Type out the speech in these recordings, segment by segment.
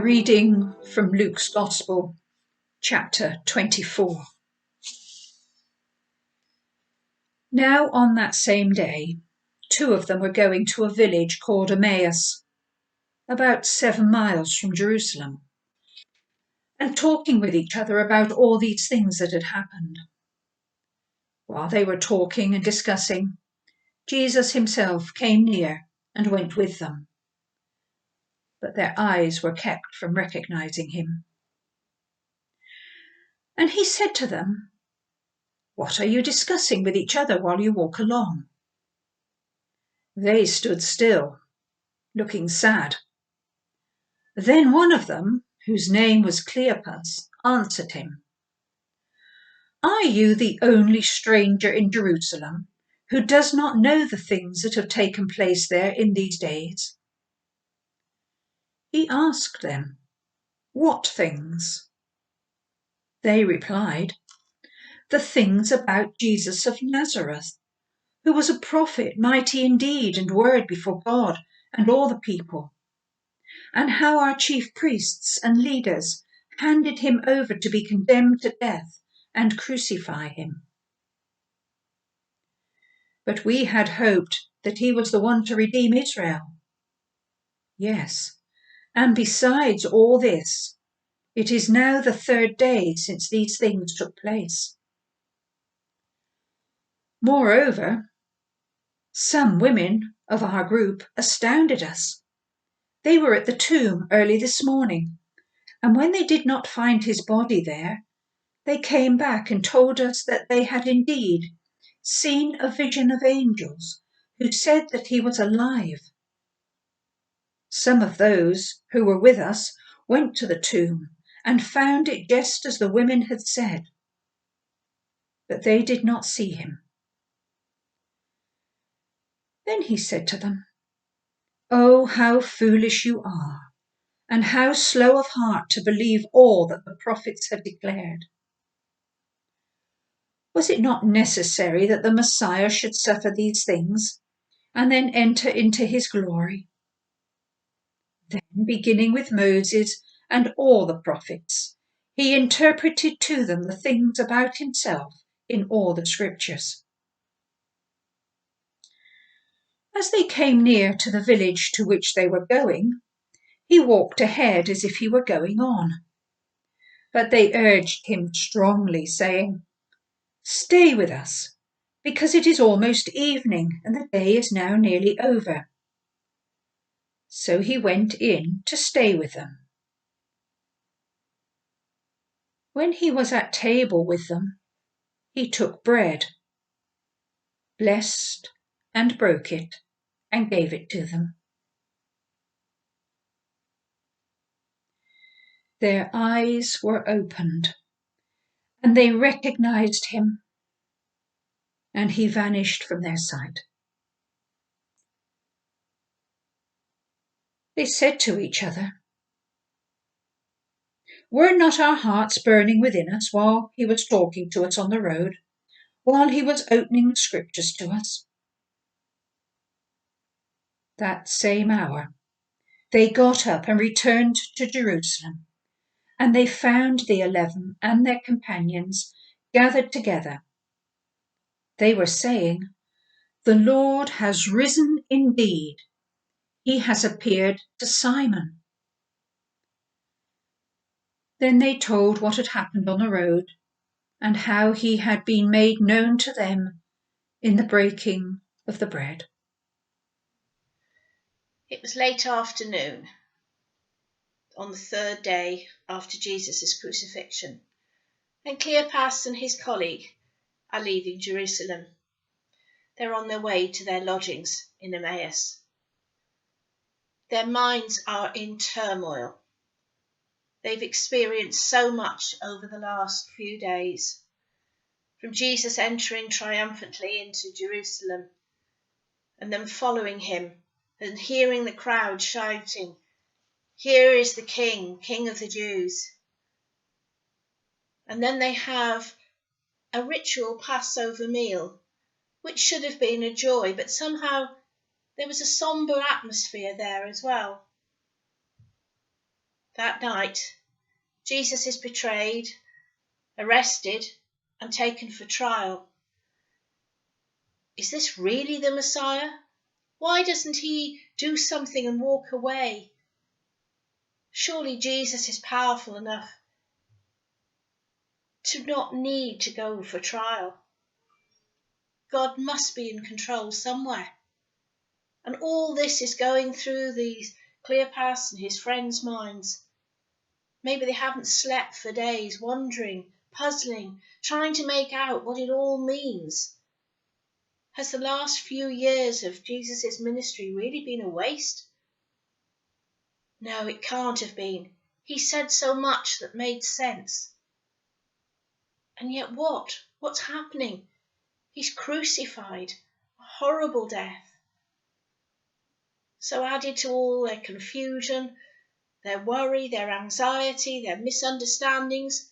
A reading from Luke's Gospel, chapter 24. Now on that same day, two of them were going to a village called Emmaus, about 7 miles from Jerusalem, and talking with each other about all these things that had happened. While they were talking and discussing, Jesus himself came near and went with them. But their eyes were kept from recognizing him. And he said to them, "What are you discussing with each other while you walk along?" They stood still, looking sad. Then one of them, whose name was Cleopas, answered him, "Are you the only stranger in Jerusalem who does not know the things that have taken place there in these days?" He asked them, "What things?" They replied, "The things about Jesus of Nazareth, who was a prophet, mighty in deed and word before God and all the people, and how our chief priests and leaders handed him over to be condemned to death and crucify him. But we had hoped that he was the one to redeem Israel. Yes, and besides all this, it is now the 3rd day since these things took place. Moreover, some women of our group astounded us. They were at the tomb early this morning, and when they did not find his body there, they came back and told us that they had indeed seen a vision of angels who said that he was alive. Some of those who were with us went to the tomb and found it just as the women had said, but they did not see him." Then he said to them, "Oh, how foolish you are, and how slow of heart to believe all that the prophets had declared. Was it not necessary that the Messiah should suffer these things and then enter into his glory?" Then, beginning with Moses and all the prophets, he interpreted to them the things about himself in all the scriptures. As they came near to the village to which they were going, he walked ahead as if he were going on. But they urged him strongly, saying, "Stay with us, because it is almost evening and the day is now nearly over." So he went in to stay with them. When he was at table with them, he took bread, blessed and broke it, and gave it to them. Their eyes were opened, and they recognized him, and he vanished from their sight. They said to each other, "Were not our hearts burning within us while he was talking to us on the road, while he was opening the scriptures to us?" That same hour, they got up and returned to Jerusalem, and they found the 11 and their companions gathered together. They were saying, "The Lord has risen indeed. He has appeared to Simon." Then they told what had happened on the road and how he had been made known to them in the breaking of the bread. It was late afternoon on the 3rd day after Jesus' crucifixion, and Cleopas and his colleague are leaving Jerusalem. They're on their way to their lodgings in Emmaus. Their minds are in turmoil. They've experienced so much over the last few days, from Jesus entering triumphantly into Jerusalem and them following him and hearing the crowd shouting, "Here is the King, King of the Jews." And then they have a ritual Passover meal, which should have been a joy, but somehow there was a sombre atmosphere there as well. That night, Jesus is betrayed, arrested, and taken for trial. Is this really the Messiah? Why doesn't he do something and walk away? Surely Jesus is powerful enough to not need to go for trial. God must be in control somewhere. And all this is going through these Cleopas and his friends' minds. Maybe they haven't slept for days, wondering, puzzling, trying to make out what it all means. Has the last few years of Jesus' ministry really been a waste? No, it can't have been. He said so much that made sense. And yet what? What's happening? He's crucified. A horrible death. So added to all their confusion, their worry, their anxiety, their misunderstandings,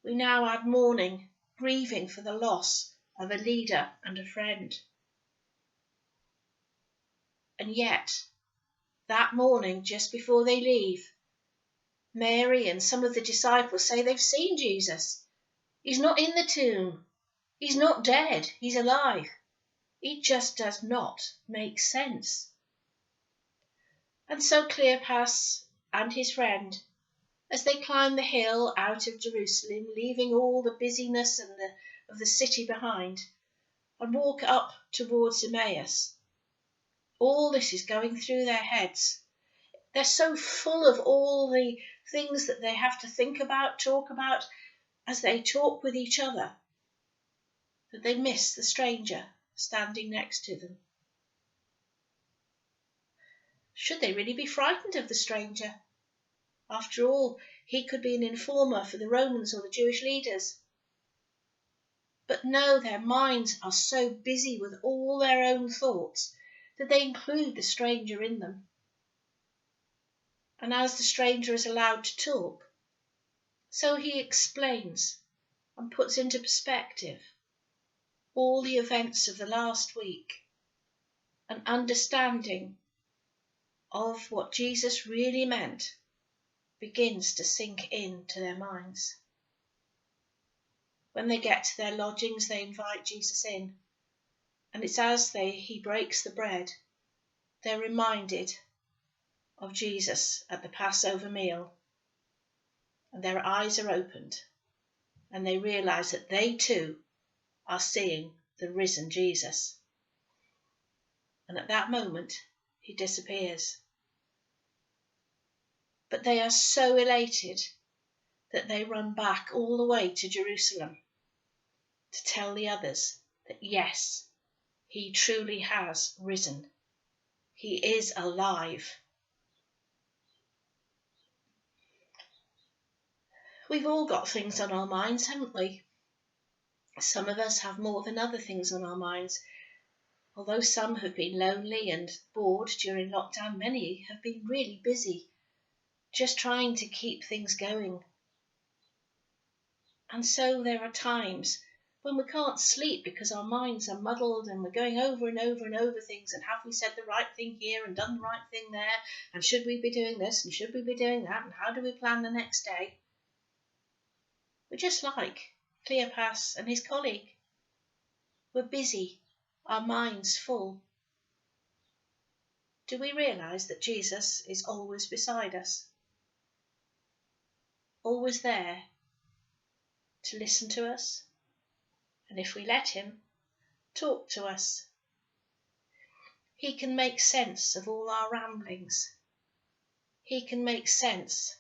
we now add mourning, grieving for the loss of a leader and a friend. And yet, that morning, just before they leave, Mary and some of the disciples say they've seen Jesus. He's not in the tomb. He's not dead. He's alive. It just does not make sense. And so Cleopas and his friend, as they climb the hill out of Jerusalem, leaving all the busyness of the city behind, and walk up towards Emmaus, all this is going through their heads. They're so full of all the things that they have to think about, talk about, as they talk with each other, that they miss the stranger standing next to them. Should they really be frightened of the stranger? After all, he could be an informer for the Romans or the Jewish leaders. But no, their minds are so busy with all their own thoughts that they include the stranger in them. And as the stranger is allowed to talk, so he explains and puts into perspective all the events of the last week, an understanding of what Jesus really meant begins to sink into their minds. When they get to their lodgings, they invite Jesus in, and it's as he breaks the bread, they're reminded of Jesus at the Passover meal, and their eyes are opened, and they realise that they too are seeing the risen Jesus. And at that moment, he disappears. But they are so elated that they run back all the way to Jerusalem to tell the others that yes, he truly has risen. He is alive. We've all got things on our minds, haven't we? Some of us have more than other things on our minds. Although some have been lonely and bored during lockdown, many have been really busy, just trying to keep things going. And so there are times when we can't sleep because our minds are muddled and we're going over and over and over things, and have we said the right thing here and done the right thing there, and should we be doing this and should we be doing that, and how do we plan the next day? We're just like Cleopas and his colleague. We're busy, our minds full. Do we realise that Jesus is always beside us? Always there to listen to us, and if we let him, talk to us. He can make sense of all our ramblings. He can make sense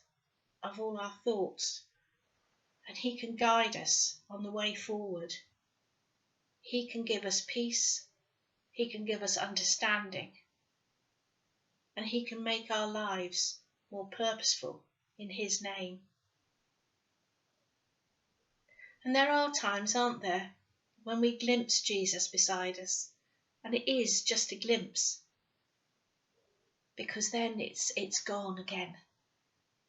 of all our thoughts, and he can guide us on the way forward. He can give us peace, he can give us understanding, and he can make our lives more purposeful in his name. And there are times, aren't there, when we glimpse Jesus beside us, and it is just a glimpse, because then it's gone again.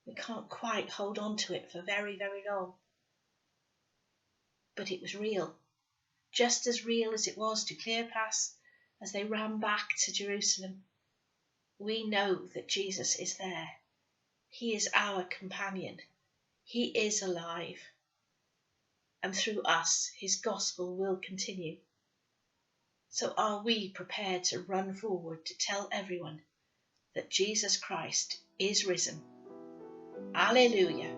We can't quite hold on to it for very, very long. But it was real, just as real as it was to Cleopas as they ran back to Jerusalem. We know that Jesus is there. He is our companion. He is alive. And through us, his gospel will continue. So are we prepared to run forward to tell everyone that Jesus Christ is risen? Alleluia.